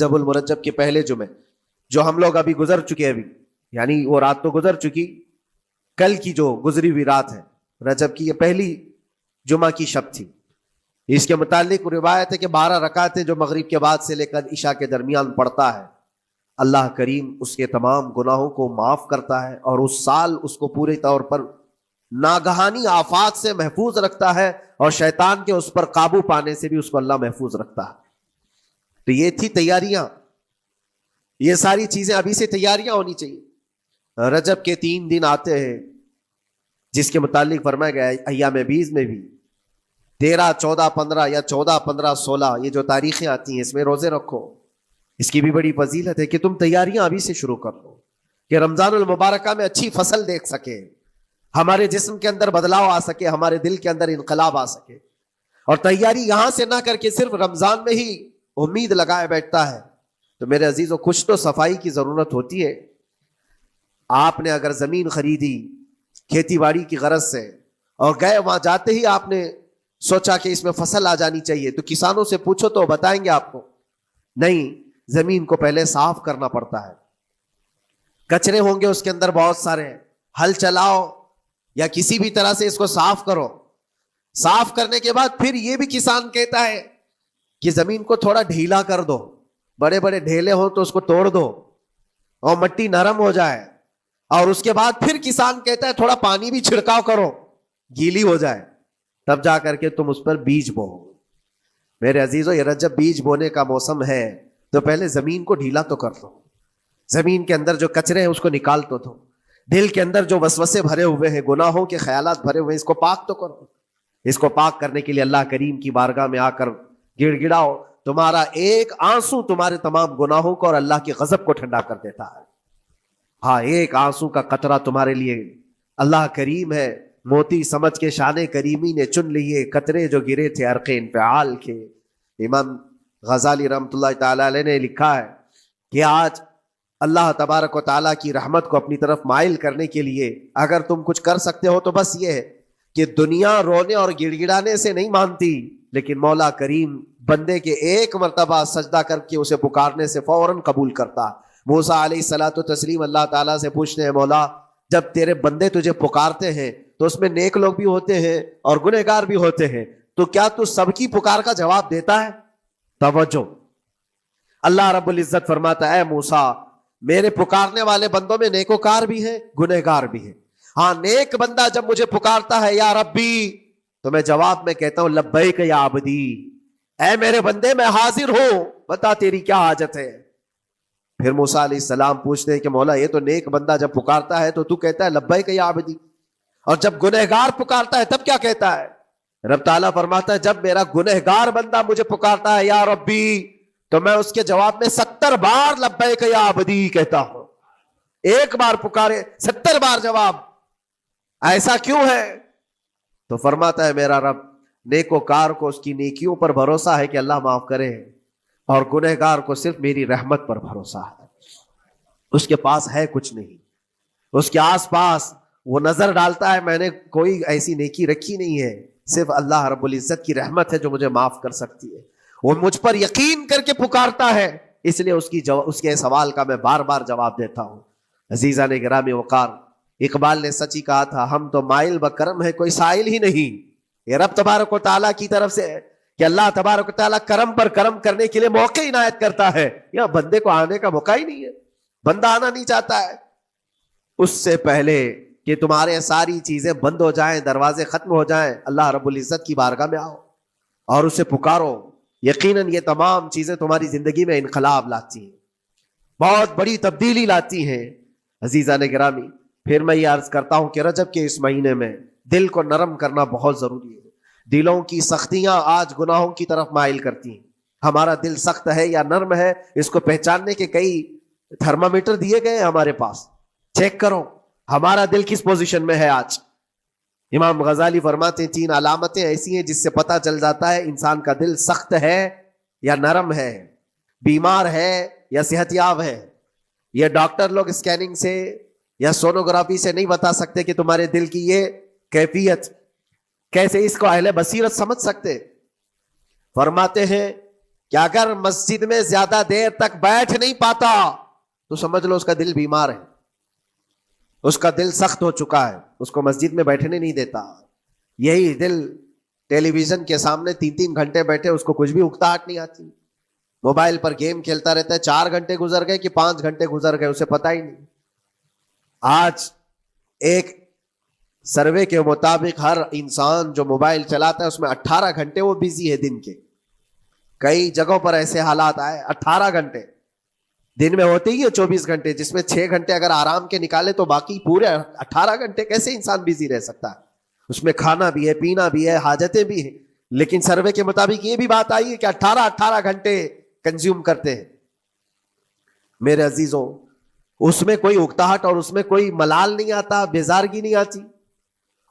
رجب المرجب کے پہلے جمعے جو ہم لوگ ابھی گزر چکے ابھی، یعنی وہ رات تو گزر چکی، کل کی جو گزری ہوئی رات ہے رجب کی، یہ پہلی جمعہ کی شب تھی۔ اس کے متعلق روایت ہے کہ 12 رکعتیں جو مغرب کے بعد سے لے کر عشاء کے درمیان پڑھتا ہے، اللہ کریم اس کے تمام گناہوں کو معاف کرتا ہے اور اس سال اس کو پورے طور پر ناگہانی آفات سے محفوظ رکھتا ہے، اور شیطان کے اس پر قابو پانے سے بھی اس کو اللہ محفوظ رکھتا ہے۔ تو یہ تھی تیاریاں، یہ ساری چیزیں ابھی سے تیاریاں ہونی چاہیے۔ رجب کے 3 دن آتے ہیں جس کے متعلق فرمایا گیا ہے ایام بیز میں بھی 13، 14، 15 یا 14، 15، 16 یہ جو تاریخیں آتی ہیں اس میں روزے رکھو۔ اس کی بھی بڑی فضیلت ہے کہ تم تیاریاں ابھی سے شروع کر دو کہ رمضان المبارکہ میں اچھی فصل دیکھ سکے، ہمارے جسم کے اندر بدلاؤ آ سکے، ہمارے دل کے اندر انقلاب آ سکے۔ اور تیاری یہاں سے نہ کر کے صرف رمضان میں ہی امید لگائے بیٹھتا ہے تو میرے عزیزوں کچھ تو صفائی کی ضرورت ہوتی ہے۔ آپ نے اگر زمین خریدی کھیتی باڑی کی غرض سے اور گئے، وہاں جاتے ہی آپ نے سوچا کہ اس میں فصل آ جانی چاہیے، تو کسانوں سے پوچھو تو بتائیں گے آپ کو نہیں، زمین کو پہلے صاف کرنا پڑتا ہے، کچرے ہوں گے اس کے اندر بہت سارے، ہل چلاؤ یا کسی بھی طرح سے اس کو صاف کرو۔ صاف کرنے کے بعد پھر یہ بھی کسان کہتا ہے کہ زمین کو تھوڑا ڈھیلا کر دو، بڑے بڑے ڈھیلے ہوں تو اس کو توڑ دو اور مٹی نرم ہو جائے، اور اس کے بعد پھر کسان کہتا ہے تھوڑا پانی بھی چھڑکاؤ کرو، گیلی ہو جائے، تب جا کر کے تم اس پر بیج بو۔ میرے عزیزو یہ رجب بیج بونے کا موسم ہے تو پہلے زمین کو ڈھیلا تو کر دو، زمین کے اندر جو کچرے ہیں اس کو نکال تو دو، دل کے اندر جو وسوسے بھرے ہوئے ہیں، گناہوں کے خیالات بھرے ہوئے ہیں، اس کو پاک تو کرو۔ اس کو پاک کرنے کے لیے اللہ کریم کی بارگاہ میں آ کر گڑ گڑاؤ، تمہارا ایک آنسو تمہارے تمام گناہوں کو اور اللہ کے غضب کو ٹھنڈا کر دیتا ہے۔ ہاں، ایک آنسو کا قطرہ تمہارے لیے اللہ کریم ہے، موتی سمجھ کے شان کریمی نے چن لیے قطرے جو گرے تھے عرق انفعال کے۔ امام غزالی رحمۃ اللہ تعالی علیہ نے لکھا ہے کہ آج اللہ تبارک و تعالیٰ کی رحمت کو اپنی طرف مائل کرنے کے لیے اگر تم کچھ کر سکتے ہو تو بس یہ ہے کہ دنیا رونے اور گڑ گڑانے سے نہیں مانتی، لیکن مولا کریم بندے کے ایک مرتبہ سجدہ کر کے اسے پکارنے سے فوراً قبول کرتا۔ موسیٰ علیہ الصلاۃ والتسلیم اللہ تعالیٰ سے پوچھتے ہیں، مولا جب تیرے بندے تجھے پکارتے ہیں تو اس میں نیک لوگ بھی ہوتے ہیں اور گنہگار بھی ہوتے ہیں، تو کیا تو سب کی پکار کا جواب دیتا ہے؟ توجہ، اللہ رب العزت فرماتا ہے اے موسیٰ میرے پکارنے والے بندوں میں نیکوکار بھی ہیں، گنہگار بھی ہیں۔ ہاں، نیک بندہ جب مجھے پکارتا ہے یا ربی تو میں جواب میں کہتا ہوں لبیک یا عبدی، اے میرے بندے میں حاضر ہوں، بتا تیری کیا حاجت ہے۔ پھر موسیٰ علیہ السلام پوچھتے ہیں کہ مولا یہ تو نیک بندہ جب پکارتا ہے تو کہتا ہے لبیک یا عبدی، اور جب گنہگار پکارتا ہے تب کیا کہتا ہے؟ رب تعالیٰ فرماتا ہے جب میرا گنہگار بندہ مجھے پکارتا ہے یا ربی تو میں اس کے جواب میں 70 بار لبیک یا عبدی کہتا ہوں۔ ایک بار پکارے 70 بار جواب، ایسا کیوں ہے؟ تو فرماتا ہے میرا رب نیکوکار کو اس کی نیکیوں پر بھروسہ ہے کہ اللہ معاف کرے، اور گنہگار کو صرف میری رحمت پر بھروسہ ہے۔ اس کے پاس ہے کچھ نہیں، اس کے آس پاس وہ نظر ڈالتا ہے میں نے کوئی ایسی نیکی رکھی نہیں ہے، صرف اللہ رب العزت کی رحمت ہے جو مجھے معاف کر سکتی ہے۔ وہ مجھ پر یقین کر کے پکارتا ہے، اس لیے اس کے سوال کا میں بار بار جواب دیتا ہوں۔ عزیزان گرامی وقار، اقبال نے سچ ہی کہا تھا ہم تو مائل بکرم ہے کوئی سائل ہی نہیں۔ یہ رب تبارک و تعالیٰ کی طرف سے کہ اللہ تبارک و تعالیٰ کرم پر کرم کرنے کے لیے موقع عنایت کرتا ہے، یا بندے کو آنے کا موقع ہی نہیں ہے، بندہ آنا نہیں چاہتا ہے۔ اس سے پہلے کہ تمہارے ساری چیزیں بند ہو جائیں، دروازے ختم ہو جائیں، اللہ رب العزت کی بارگاہ میں آؤ اور اسے پکارو، یقیناً یہ تمام چیزیں تمہاری زندگی میں انقلاب لاتی ہیں، بہت بڑی تبدیلی لاتی ہیں۔ عزیزان گرامی، پھر میں یہ عرض کرتا ہوں کہ رجب کے اس مہینے میں دل کو نرم کرنا بہت ضروری ہے۔ دلوں کی سختیاں آج گناہوں کی طرف مائل کرتی ہیں۔ ہمارا دل سخت ہے یا نرم ہے، اس کو پہچاننے کے کئی تھرمامیٹر دیے گئے ہیں ہمارے پاس، چیک کرو ہمارا دل کس پوزیشن میں ہے آج۔ امام غزالی فرماتے ہیں 3 علامتیں ایسی ہیں جس سے پتہ چل جاتا ہے انسان کا دل سخت ہے یا نرم ہے، بیمار ہے یا صحت یاب ہے۔ یہ ڈاکٹر لوگ اسکیننگ سے یا سونوگرافی سے نہیں بتا سکتے کہ تمہارے دل کی یہ کیفیت، کیسے اس کو اہل بصیرت سمجھ سکتے؟ فرماتے ہیں کہ اگر مسجد میں زیادہ دیر تک بیٹھ نہیں پاتا تو سمجھ لو اس کا دل بیمار ہے، اس کا دل سخت ہو چکا ہے، اس کو مسجد میں بیٹھنے نہیں دیتا۔ یہی دل ٹیلی ویژن کے سامنے 3 گھنٹے بیٹھے، اس کو کچھ بھی اکتاہٹ نہیں آتی، موبائل پر گیم کھیلتا رہتا ہے، 4 گھنٹے گزر گئے کہ 5 گھنٹے گزر گئے اسے پتہ ہی نہیں۔ آج ایک سروے کے مطابق ہر انسان جو موبائل چلاتا ہے اس میں 18 گھنٹے وہ بزی ہے دن کے۔ کئی جگہوں پر ایسے حالات آئے 18 گھنٹے دن میں ہوتے ہی ہے 24 گھنٹے، جس میں 6 گھنٹے اگر آرام کے نکالے تو باقی پورے 18 گھنٹے کیسے انسان بزی رہ سکتا ہے؟ اس میں کھانا بھی ہے، پینا بھی ہے، حاجتیں بھی ہیں، لیکن سروے کے مطابق یہ بھی بات آئی ہے کہ 18 گھنٹے کنزیوم کرتے ہیں۔ میرے عزیزوں، اس میں کوئی اکتاہٹ اور اس میں کوئی ملال نہیں آتا، بیزارگی نہیں آتی۔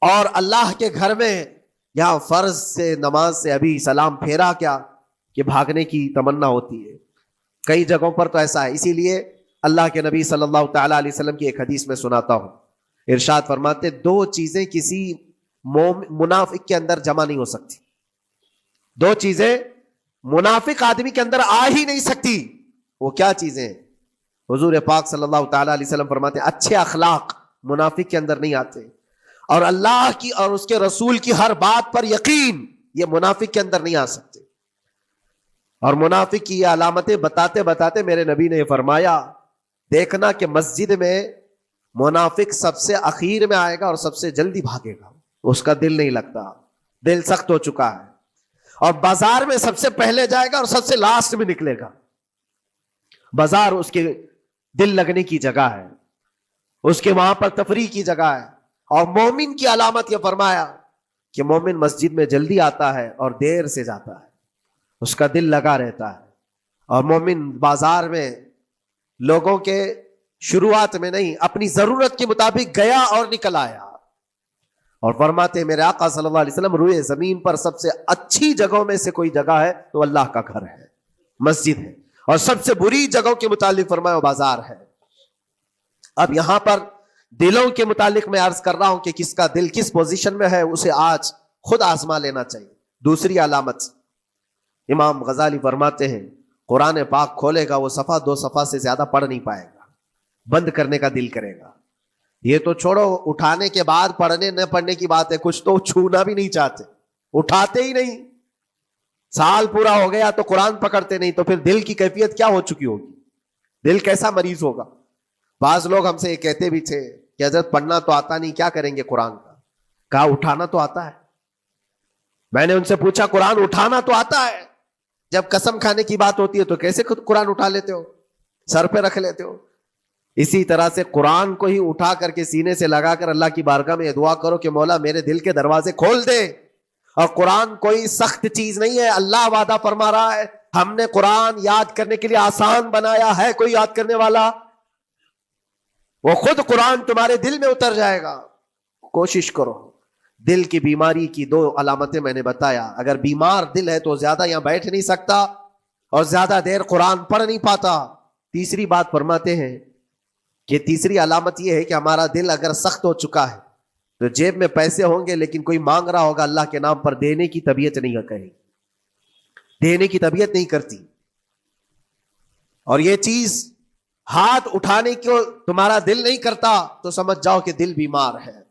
اور اللہ کے گھر میں یہاں فرض سے نماز سے ابھی سلام پھیرا کیا کہ بھاگنے کی تمنا ہوتی ہے۔ کئی جگہوں پر تو ایسا ہے، اسی لیے اللہ کے نبی صلی اللہ تعالی علیہ وسلم کی ایک حدیث میں سناتا ہوں، ارشاد فرماتے 2 چیزیں کسی منافق کے اندر جمع نہیں ہو سکتی، 2 چیزیں منافق آدمی کے اندر آ ہی نہیں سکتی۔ وہ کیا چیزیں ہیں؟ حضور پاک صلی اللہ تعالی علیہ وسلم فرماتے اچھے اخلاق منافق کے اندر نہیں آتے، اور اللہ کی اور اس کے رسول کی ہر بات پر یقین، یہ منافق کے اندر نہیں آ سکتے۔ اور منافق کی یہ علامتیں بتاتے بتاتے میرے نبی نے یہ فرمایا، دیکھنا کہ مسجد میں منافق سب سے اخیر میں آئے گا اور سب سے جلدی بھاگے گا، اس کا دل نہیں لگتا، دل سخت ہو چکا ہے، اور بازار میں سب سے پہلے جائے گا اور سب سے لاسٹ میں نکلے گا۔ بازار اس کے دل لگنے کی جگہ ہے، اس کے وہاں پر تفریح کی جگہ ہے۔ اور مومن کی علامت یہ فرمایا کہ مومن مسجد میں جلدی آتا ہے اور دیر سے جاتا ہے، اس کا دل لگا رہتا ہے۔ اور مومن بازار میں لوگوں کے شروعات میں نہیں، اپنی ضرورت کے مطابق گیا اور نکل آیا۔ اور فرماتے میرے آقا صلی اللہ علیہ وسلم، روئے زمین پر سب سے اچھی جگہوں میں سے کوئی جگہ ہے تو اللہ کا گھر ہے، مسجد ہے، اور سب سے بری جگہوں کے متعلق فرمایا وہ بازار ہے۔ اب یہاں پر دلوں کے متعلق میں عرض کر رہا ہوں کہ کس کا دل کس پوزیشن میں ہے، اسے آج خود آزما لینا چاہیے۔ دوسری علامت، امام غزالی فرماتے ہیں قرآن پاک کھولے گا وہ صفحہ 2 صفحہ سے زیادہ پڑھ نہیں پائے گا، بند کرنے کا دل کرے گا۔ یہ تو چھوڑو اٹھانے کے بعد پڑھنے نہ پڑھنے کی بات ہے، کچھ تو چھونا بھی نہیں چاہتے، اٹھاتے ہی نہیں۔ سال پورا ہو گیا تو قرآن پکڑتے نہیں، تو پھر دل کی کیفیت کیا ہو چکی ہوگی؟ دل کیسا مریض ہوگا؟ بعض لوگ ہم سے یہ کہتے بھی تھے کہ حضرت پڑھنا تو آتا نہیں، کیا کریں گے قرآن کا؟ کہا اٹھانا تو آتا ہے۔ میں نے ان سے پوچھا قرآن اٹھانا تو آتا ہے، جب قسم کھانے کی بات ہوتی ہے تو کیسے قرآن اٹھا لیتے ہو، سر پہ رکھ لیتے ہو؟ اسی طرح سے قرآن کو ہی اٹھا کر کے سینے سے لگا کر اللہ کی بارگاہ میں دعا کرو کہ مولا میرے دل کے دروازے کھول دے۔ اور قرآن کوئی سخت چیز نہیں ہے، اللہ وعدہ فرما رہا ہے ہم نے قرآن یاد کرنے کے لیے آسان بنایا ہے۔ کوئی یاد کرنے والا؟ وہ خود قرآن تمہارے دل میں اتر جائے گا۔ کوشش کرو۔ دل کی بیماری کی 2 علامتیں میں نے بتایا، اگر بیمار دل ہے تو زیادہ یہاں بیٹھ نہیں سکتا اور زیادہ دیر قرآن پڑھ نہیں پاتا۔ تیسری بات فرماتے ہیں کہ تیسری علامت یہ ہے کہ ہمارا دل اگر سخت ہو چکا ہے تو جیب میں پیسے ہوں گے لیکن کوئی مانگ رہا ہوگا اللہ کے نام پر، دینے کی طبیعت نہیں کرے، دینے کی طبیعت نہیں کرتی۔ اور یہ چیز ہاتھ اٹھانے کو تمہارا دل نہیں کرتا تو سمجھ جاؤ کہ دل بیمار ہے۔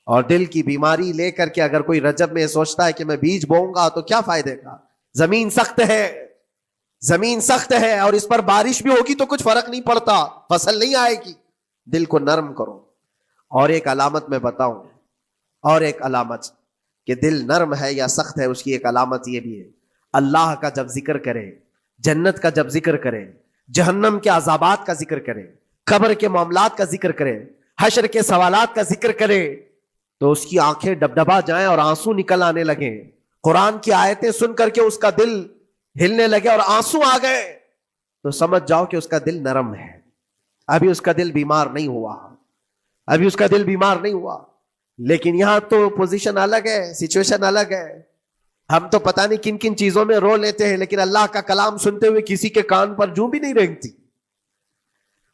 اور دل کی بیماری لے کر کے اگر کوئی رجب میں سوچتا ہے کہ میں بیج بوؤں گا تو کیا فائدے کا؟ زمین سخت ہے، زمین سخت ہے، اور اس پر بارش بھی ہوگی تو کچھ فرق نہیں پڑتا، فصل نہیں آئے گی۔ دل کو نرم کرو۔ اور ایک علامت میں بتاؤں، اور ایک علامت کہ دل نرم ہے یا سخت ہے، اس کی ایک علامت یہ بھی ہے، اللہ کا جب ذکر کرے، جنت کا جب ذکر کرے، جہنم کے عذابات کا ذکر کرے، قبر کے معاملات کا ذکر کرے، حشر کے سوالات کا ذکر کرے، تو اس کی آنکھیں ڈبڈبا جائیں اور آنسو نکل آنے لگیں۔ قرآن کی آیتیں سن کر کے اس کا دل ہلنے لگے اور آنسو آ گئے تو سمجھ جاؤ کہ اس کا دل نرم ہے، ابھی اس کا دل بیمار نہیں ہوا، ابھی اس کا دل بیمار نہیں ہوا۔ لیکن یہاں تو پوزیشن الگ ہے، سچویشن الگ ہے۔ ہم تو پتہ نہیں کن کن چیزوں میں رو لیتے ہیں، لیکن اللہ کا کلام سنتے ہوئے کسی کے کان پر جوں بھی نہیں رینگتی۔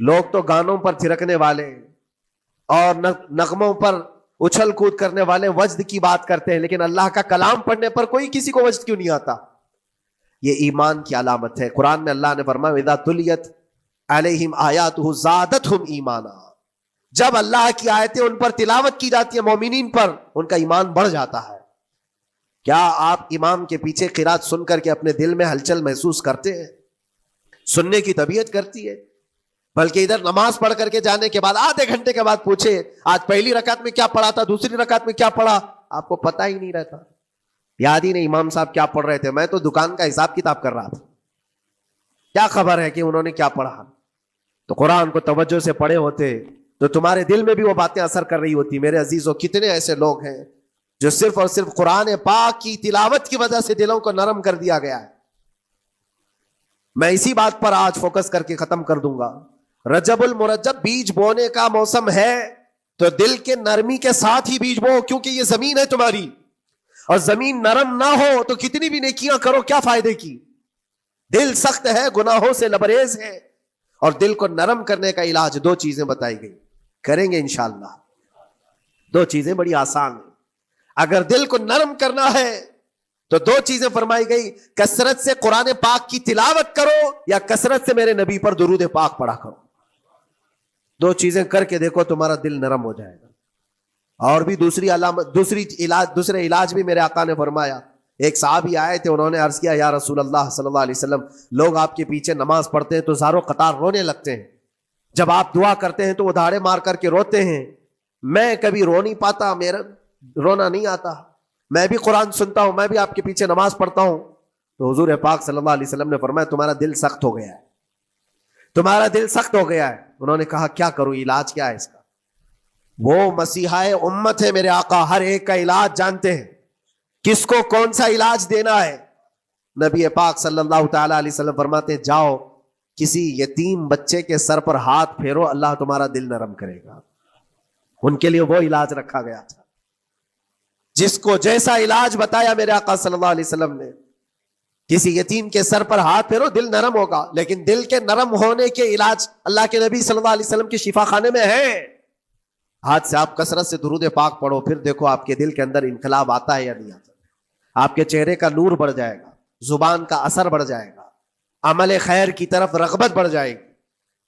لوگ تو گانوں پر تھرکنے والے اور نغموں پر اچھل کود کرنے والے وجد کی بات کرتے ہیں، لیکن اللہ کا کلام پڑھنے پر کوئی کسی کو وجد کیوں نہیں آتا؟ یہ ایمان کی علامت ہے. قرآن میں اللہ نے فرمایا اذا تلیت علیہم آیاتہ زادتہم ایمانا، جب اللہ کی آیتیں ان پر تلاوت کی جاتی ہیں مومنین پر، ان کا ایمان بڑھ جاتا ہے. کیا آپ امام کے پیچھے قرات سن کر کے اپنے دل میں ہلچل محسوس کرتے ہیں؟ سننے کی طبیعت کرتی ہے. بلکہ ادھر نماز پڑھ کر کے جانے کے بعد آدھے گھنٹے کے بعد پوچھے آج پہلی رکعت میں کیا پڑھا تھا، دوسری رکعت میں کیا پڑھا، آپ کو پتہ ہی نہیں رہتا، یاد ہی نہیں امام صاحب کیا پڑھ رہے تھے. میں تو دکان کا حساب کتاب کر رہا تھا، کیا خبر ہے کہ انہوں نے کیا پڑھا. تو قرآن کو توجہ سے پڑھے ہوتے تو تمہارے دل میں بھی وہ باتیں اثر کر رہی ہوتی. میرے عزیزوں، کتنے ایسے لوگ ہیں جو صرف اور صرف قرآن پاک کی تلاوت کی وجہ سے دلوں کو نرم کر دیا گیا ہے. میں اسی بات پر آج فوکس کر کے ختم کر دوں گا. رجب المرجب بیج بونے کا موسم ہے تو دل کے نرمی کے ساتھ ہی بیج بو، کیونکہ یہ زمین ہے تمہاری، اور زمین نرم نہ ہو تو کتنی بھی نیکیاں کرو کیا فائدے کی. دل سخت ہے، گناہوں سے لبریز ہے، اور دل کو نرم کرنے کا علاج دو چیزیں بتائی گئی، کریں گے انشاءاللہ. دو چیزیں بڑی آسان ہیں. اگر دل کو نرم کرنا ہے تو دو چیزیں فرمائی گئی، کثرت سے قرآن پاک کی تلاوت کرو یا کثرت سے میرے نبی پر درود پاک پڑھا کرو. دو چیزیں کر کے دیکھو، تمہارا دل نرم ہو جائے گا. اور بھی دوسری علامت، دوسرے علاج بھی میرے آقا نے فرمایا. ایک صحابی آئے تھے، انہوں نے عرض کیا یا رسول اللہ صلی اللہ علیہ وسلم، لوگ آپ کے پیچھے نماز پڑھتے ہیں تو زاروں قطار رونے لگتے ہیں، جب آپ دعا کرتے ہیں تو وہ دھاڑے مار کر کے روتے ہیں. میں کبھی رو نہیں پاتا، میرا رونا نہیں آتا، میں بھی قرآن سنتا ہوں، میں بھی آپ کے پیچھے نماز پڑھتا ہوں. تو حضور پاک صلی اللہ علیہ وسلم نے فرمایا تمہارا دل سخت ہو گیا ہے، تمہارا دل سخت ہو گیا ہے. انہوں نے کہا کیا کروں، علاج کیا ہے اس کا؟ وہ مسیحا امت ہے میرے آقا، ہر ایک کا علاج جانتے ہیں، کس کو کون سا علاج دینا ہے. نبی پاک صلی اللہ تعالی علیہ وسلم فرماتے ہیں جاؤ کسی یتیم بچے کے سر پر ہاتھ پھیرو، اللہ تمہارا دل نرم کرے گا. ان کے لیے وہ علاج رکھا گیا تھا. جس کو جیسا علاج بتایا میرے آقا صلی اللہ علیہ وسلم نے، کسی یتیم کے سر پر ہاتھ پھیرو دل نرم ہوگا. لیکن دل کے نرم ہونے کے علاج اللہ کے نبی صلی اللہ علیہ وسلم کے شفا خانے میں ہے. ہاتھ سے آپ کثرت سے درود پاک پڑھو، پھر دیکھو آپ کے دل کے اندر انقلاب آتا ہے یا نہیں آتا. آپ کے چہرے کا نور بڑھ جائے گا، زبان کا اثر بڑھ جائے گا، عمل خیر کی طرف رغبت بڑھ جائے گی.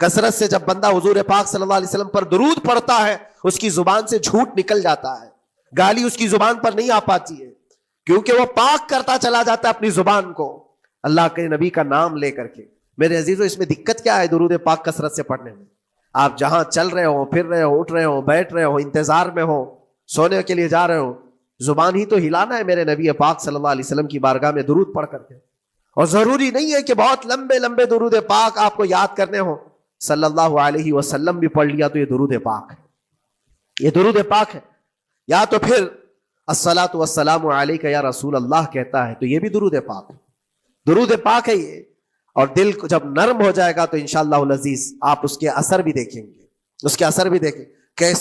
کثرت سے جب بندہ حضور پاک صلی اللہ علیہ وسلم پر درود پڑھتا ہے، اس کی زبان سے جھوٹ نکل جاتا ہے، گالی اس کی زبان پر نہیں آ پاتی ہے، کیونکہ وہ پاک کرتا چلا جاتا ہے اپنی زبان کو اللہ کے نبی کا نام لے کر کے. میرے عزیزو، اس میں دقت کیا ہے درود پاک کثرت سے پڑھنے میں؟ آپ جہاں چل رہے ہو، پھر رہے ہو، اٹھ رہے ہو، بیٹھ رہے ہو، انتظار میں ہو، سونے کے لیے جا رہے ہو، زبان ہی تو ہلانا ہے میرے نبی پاک صلی اللہ علیہ وسلم کی بارگاہ میں درود پڑھ کر کے. اور ضروری نہیں ہے کہ بہت لمبے لمبے درود پاک آپ کو یاد کرنے ہو. صلی اللہ علیہ وسلم بھی پڑھ لیا تو یہ درود پاک ہے، یہ درود پاک ہے. یا تو پھر الصلاۃ والسلام علیک یا رسول اللہ کہتا ہے تو یہ بھی درود پاک ہے. درود پاک ہے یہ. اور دل کو جب نرم ہو جائے گا تو انشاءاللہ العزیز آپ اس کے اثر بھی دیکھیں گے، اس کے اثر بھی دیکھیں کیسے